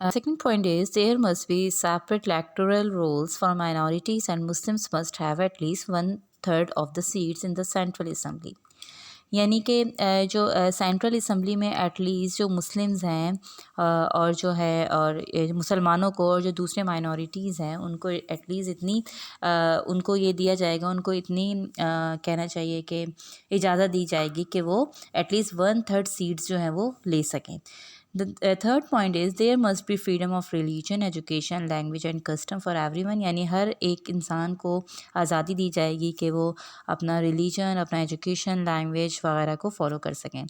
Second point is there must be separate electoral rolls for minorities and Muslims must have at least one third of the seats in the Central Assembly. यानी कि जो central assembly में at least जो Muslims हैं और जो है और मुसलमानों को और जो दूसरे माइनॉरिटीज़ हैं उनको एटलीस्ट इतनी उनको ये दिया जाएगा, उनको इतनी कहना चाहिए कि इजाज़त दी जाएगी कि वो एटलीस्ट वन थर्ड सीट्स जो हैं वो ले सकें. The third point is there must be freedom of religion, education, language and custom for everyone. यानी हर एक इंसान को आज़ादी दी जाएगी कि वो अपना रिलीजन, अपना एजुकेशन, लैंग्वेज वगैरह को फॉलो कर सकें.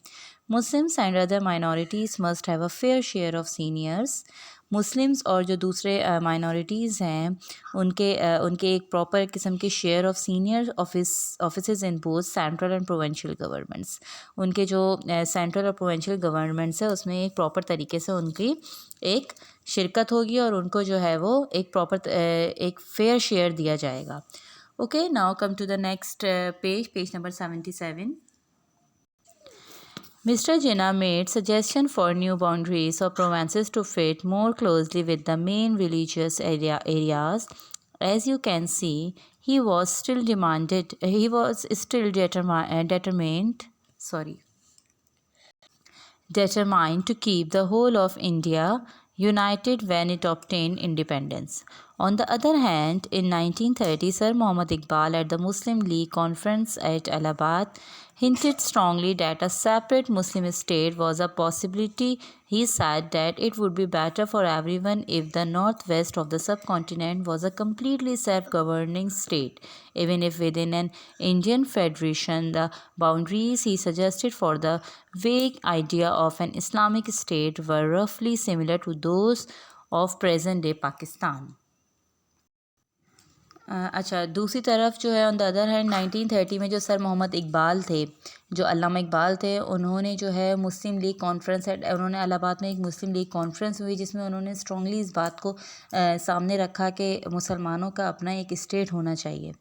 Muslims and other minorities must have a fair share of seniors. Muslims और जो दूसरे माइनॉरिटीज़ हैं उनके एक प्रॉपर किस्म के share of senior office in both central and provincial governments. उनके जो सेंट्रल और प्रोविंशियल गवर्नमेंट्स है उसमें एक प्रॉपर तरीके से उनकी एक शिरकत होगी और उनको जो है वो एक प्रॉपर एक फेयर शेयर दिया जाएगा. Okay, now come to the next page number 77. Mr. Jinnah made suggestion for new boundaries of provinces to fit more closely with the main religious areas. As you can see, he was still determined to keep the whole of India united when it obtained independence. On the other hand, in 1930, Sir Muhammad Iqbal at the Muslim League Conference at Allahabad hinted strongly that a separate Muslim state was a possibility. He said that it would be better for everyone if the northwest of the subcontinent was a completely self-governing state. Even if within an Indian federation, the boundaries he suggested for the vague idea of an Islamic state were roughly similar to those of present-day Pakistan. अच्छा, दूसरी तरफ जो है on the other hand 1930 में जो sir Mohammad Iqbal थे, जो अल्लामा इकबाल थे, उन्होंने जो है मुस्लिम लीग कॉन्फ्रेंस उन्होंने इलाहाबाद में एक मुस्लिम लीग कॉन्फ्रेंस हुई जिसमें उन्होंने स्ट्रांगली इस बात को सामने रखा कि मुसलमानों का अपना एक स्टेट होना चाहिए.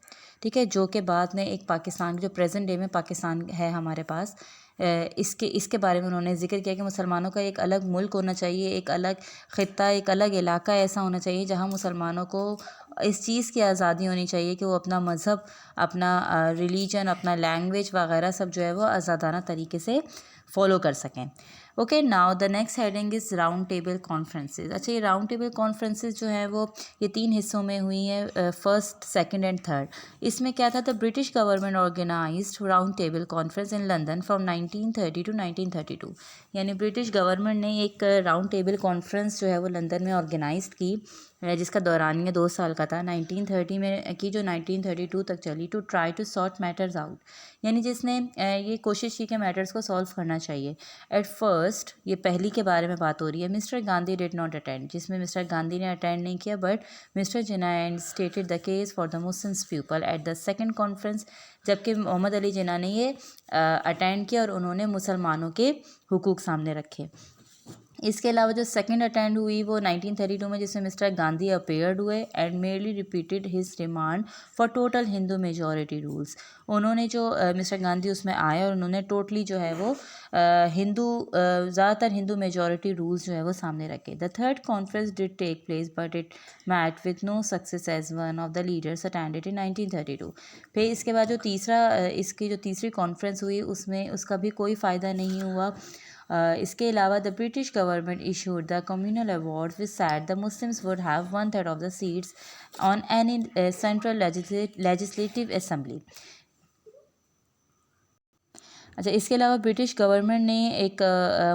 ठीक है, जो कि बाद में एक पाकिस्तान जो प्रेजेंट डे में पाकिस्तान है हमारे पास, इसके बारे में उन्होंने ज़िक्र किया कि मुसलमानों का एक अलग मुल्क होना चाहिए, एक अलग ख़ित्ता, एक अलग इलाका ऐसा होना चाहिए जहाँ मुसलमानों को इस चीज़ की आज़ादी होनी चाहिए कि वो अपना मज़हब, अपना रिलीजन, अपना लैंग्वेज वगैरह सब जो है वो आज़ादाना तरीके से फ़ॉलो कर सकें. Okay, now the next heading is round table conferences. अच्छा, ये राउंड टेबल कॉन्फ्रेंसेस जो है वो ये 3 हिस्सों में हुई है, फर्स्ट, सेकंड एंड थर्ड. इसमें क्या था, the British government organised round table conference in London from 1930 to 1932. यानी ब्रिटिश गवर्नमेंट ने एक राउंड टेबल कॉन्फ्रेंस जो है वो लंदन में ऑर्गेनाइज की, जिसका दौरानिया 2 साल का था. 1930 में की जो 1932 तक चली, to try to sort matters out. यानी जिसने ये कोशिश की कि मैटर्स को सॉल्व करना चाहिए. एट फर्स्ट, ये पहली के बारे में बात हो रही है, mister Gandhi did not attend, जिसमें मिस्टर गांधी ने अटेंड नहीं किया, but mister Jinnah stated the case for the Muslim people at the second conference. जबकि मोहम्मद अली जिन्ना ने ये अटेंड किया और उन्होंने मुसलमानों के हुकूक सामने रखे. इसके अलावा जो सेकंड अटेंड हुई वो 1932 में, जिसमें मिस्टर गांधी अपेयर्ड हुए and merely repeated his demand for total Hindu majority rules. उन्होंने जो मिस्टर गांधी उसमें आए और उन्होंने टोटली जो है वो ज़्यादातर हिंदू मेजॉरिटी रूल्स जो है वो सामने रखे. The third conference did take place but it met with no success as one of the leaders attended in 1932. फिर इसके बाद जो इसकी जो तीसरी कॉन्फ्रेंस हुई उसमें उसका भी कोई फ़ायदा नहीं हुआ. इसके अलावा the British government issued the communal award which sad the Muslims would have one third of the seats on any central legislative assembly. अच्छा, इसके अलावा ब्रिटिश गवर्नमेंट ने एक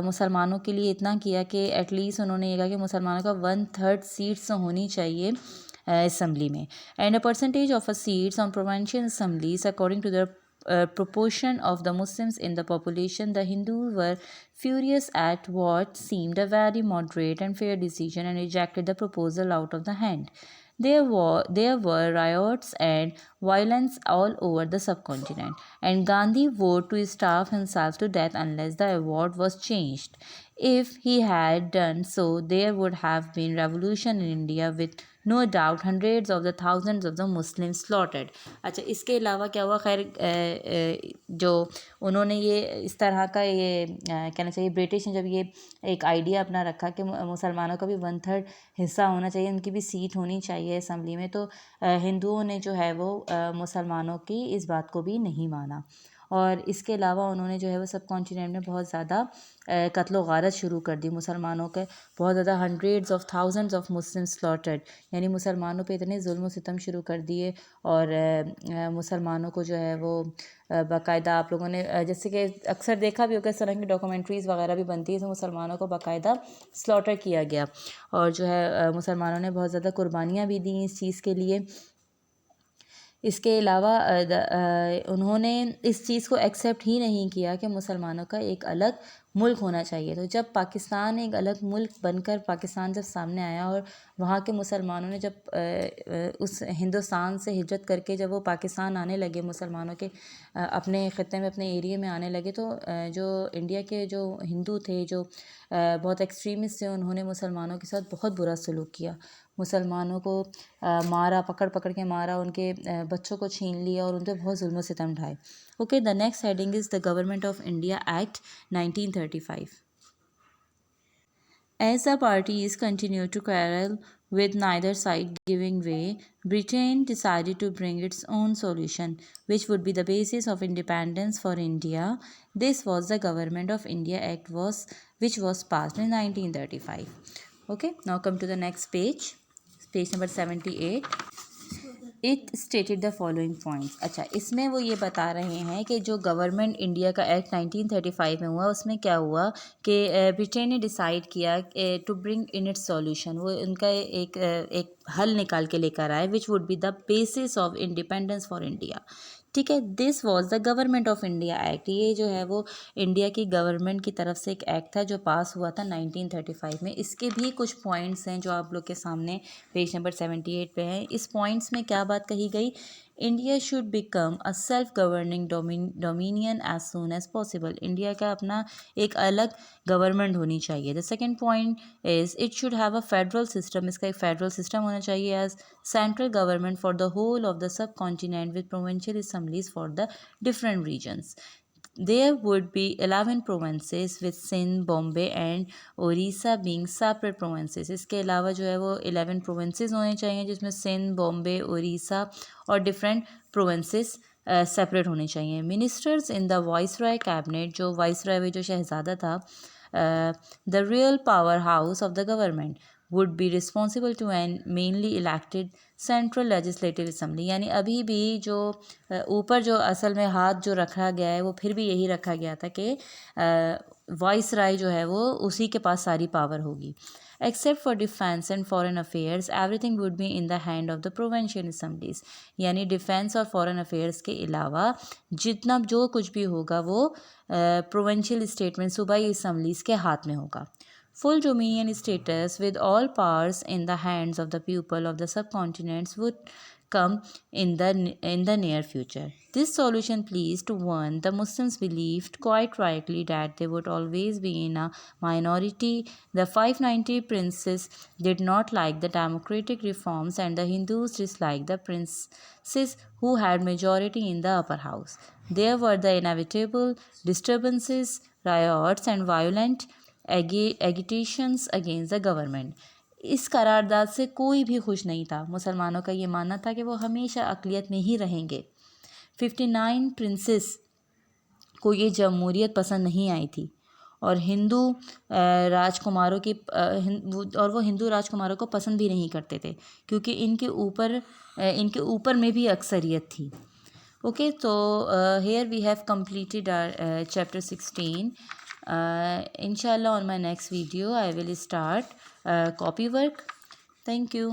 मुसलमानों के लिए इतना किया कि एटलीस्ट उन्होंने ये कहा कि मुसलमानों का वन थर्ड सीट्स होनी चाहिए असम्बली में. And a percentage of a seats on provincial assemblies according to the proportion of the Muslims in the population. The Hindus were furious at what seemed a very moderate and fair decision and rejected the proposal out of the hand. There were riots and violence all over the subcontinent, and Gandhi vowed to starve himself to death unless the award was changed. If he had done so, there would have been revolution in India with no doubt hundreds of the thousands of the Muslims slaughtered. अच्छा, इसके अलावा क्या हुआ? खैर जो उन्होंने ये इस तरह का ये कहना चाहिए, ब्रिटिश ने जब ये एक आइडिया अपना रखा कि मुसलमानों का भी 1/3 हिस्सा होना चाहिए, उनकी भी सीट होनी चाहिए असम्बली में, तो हिंदुओं ने जो है वो मुसलमानों की इस बात को भी नहीं माना। और इसके अलावा उन्होंने जो है वो सब कॉन्टिनेंट में बहुत ज़्यादा कत्ल गारत शुरू कर दी मुसलमानों के, बहुत ज़्यादा hundreds of thousands of Muslim slaughtered, यानी मुसलमानों पे इतने जुल्म व सितम शुरू कर दिए। और मुसलमानों को जो है वो बाकायदा आप लोगों ने जैसे कि अक्सर देखा भी होगा, इस तरह की डॉक्यूमेंट्रीज़ वगैरह भी बनती है, तो मुसलमानों को बाकायदा स्लॉटर किया गया। और जो है मुसलमानों ने बहुत ज़्यादा कुर्बानियाँ भी दी इस चीज़ के लिए। इसके अलावा उन्होंने इस चीज़ को एक्सेप्ट ही नहीं किया कि मुसलमानों का एक अलग मुल्क होना चाहिए। तो जब पाकिस्तान एक अलग मुल्क बनकर पाकिस्तान जब सामने आया और वहाँ के मुसलमानों ने जब उस हिंदुस्तान से हिजरत करके जब वो पाकिस्तान आने लगे, मुसलमानों के अपने ख़त्े में, अपने एरिया में आने लगे, तो जो इंडिया के जो हिंदू थे, जो बहुत एक्सट्रीमिस्ट थे, उन्होंने मुसलमानों के साथ बहुत बुरा सलूक किया। मुसलमानों को मारा, पकड़ पकड़ के मारा, उनके बच्चों को छीन लिया और उन पर बहुत जुल्म सितम ढाए। Okay, the next heading is the government of India act 1935. As the parties continued to quarrel with neither side giving way, Britain decided to bring its own solution, which would be the basis of independence for India. This was the Government of India Act, which was passed in 1935. Okay, now come to the next page, page number 78. It stated the following points. अच्छा, इसमें वो ये बता रहे हैं कि जो government India का एक्ट 1935 में हुआ, उसमें क्या हुआ कि ब्रिटेन ने डिसाइड किया to bring in its solution, वो उनका एक हल निकाल के लेकर आए, which would be the basis of independence for India. ठीक है, this was the government of India act. ये जो है वो इंडिया की गवर्नमेंट की तरफ से एक एक्ट था जो पास हुआ था 1935 में। इसके भी कुछ पॉइंट्स हैं जो आप लोग के सामने पेज नंबर 78 पे हैं। इस पॉइंट्स में क्या बात कही गई? India should become a self governing dominion as soon as possible. India का अपना एक अलग गवर्नमेंट होनी चाहिए। The second point is it should have a federal system. इसका एक फेडरल सिस्टम होना चाहिए as central government for the whole of the subcontinent with provincial assemblies for the different regions. There would be 11 provinces with Sindh, Bombay and Orissa being separate provinces. इसके अलावा जो है वो 11 provinces होने चाहिए जिसमें सिंध, बॉम्बे, उड़ीसा और different provinces सेपरेट होने चाहिए। Ministers in the viceroy cabinet, जो वाइसरॉय जो शहजादा था, the real power house of the government would be responsible to an mainly elected central legislative assembly. यानी अभी भी जो ऊपर जो असल में हाथ जो रखा गया है वो फिर भी यही रखा गया था कि वॉइस राय जो है वो उसी के पास सारी पावर होगी। Except for defence and foreign affairs everything would be in the hand of the provincial assemblies. यानी डिफेंस और फॉरेन अफेयर्स के अलावा जितना जो कुछ भी होगा वो प्रोविंशियल स्टेट में सूबाई असम्बलीज के हाथ में होगा। Full dominion status with all powers in the hands of the people of the subcontinents would come in the near future. This solution pleased one. The Muslims believed quite rightly that they would always be in a minority. The 590 princes did not like the democratic reforms and the Hindus disliked the princes who had majority in the upper house. There were the inevitable disturbances, riots and violent agitations against the government. इस करारदाद से कोई भी खुश नहीं था। मुसलमानों का ये मानना था कि वो हमेशा अक़लियत में ही रहेंगे। 59 प्रिंसेस को ये जमहूरियत पसंद नहीं आई थी और हिंदू राजकुमारों की और वो हिंदू राजकुमारों को पसंद भी नहीं करते थे क्योंकि इनके ऊपर में भी अक्सरियत थी। ओके, तो here we have completed our chapter 16. Inshallah on my next video I will start copy work. Thank you.